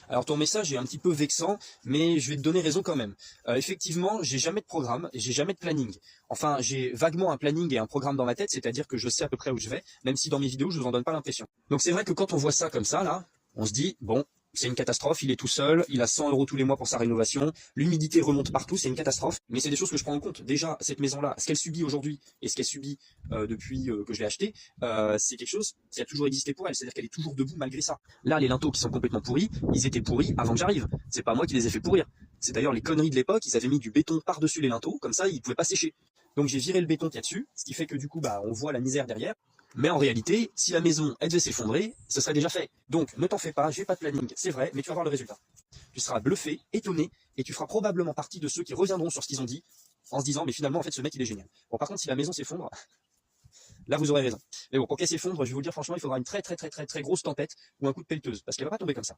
Alors ton message est un petit peu vexant, mais je vais te donner raison quand même. Effectivement, j'ai jamais de programme et j'ai jamais de planning. Enfin, j'ai vaguement un planning et un programme dans ma tête, c'est-à-dire que je sais à peu près où je vais, même si dans mes vidéos, je vous en donne pas l'impression. Donc c'est vrai que quand on voit ça comme ça, là, on se dit, bon, c'est une catastrophe, il est tout seul, il a 100 € tous les mois pour sa rénovation, l'humidité remonte partout, c'est une catastrophe. Mais c'est des choses que je prends en compte. Déjà, cette maison-là, ce qu'elle subit aujourd'hui et ce qu'elle subit depuis que je l'ai achetée, c'est quelque chose qui a toujours existé pour elle. C'est-à-dire qu'elle est toujours debout malgré ça. Là, les linteaux qui sont complètement pourris, ils étaient pourris avant que j'arrive. C'est pas moi qui les ai fait pourrir. C'est d'ailleurs les conneries de l'époque, ils avaient mis du béton par-dessus les linteaux, comme ça ils pouvaient pas sécher. Donc j'ai viré le béton qu'il y a dessus, ce qui fait que du coup on voit la misère derrière. Mais en réalité, si la maison elle devait s'effondrer, ce serait déjà fait. Donc ne t'en fais pas, j'ai pas de planning, c'est vrai, mais tu vas voir le résultat. Tu seras bluffé, étonné, et tu feras probablement partie de ceux qui reviendront sur ce qu'ils ont dit, en se disant mais finalement en fait ce mec il est génial. Bon par contre si la maison s'effondre, là vous aurez raison. Mais bon pour qu'elle s'effondre, je vais vous le dire franchement, il faudra une très grosse tempête ou un coup de pelleteuse, parce qu'elle va pas tomber comme ça.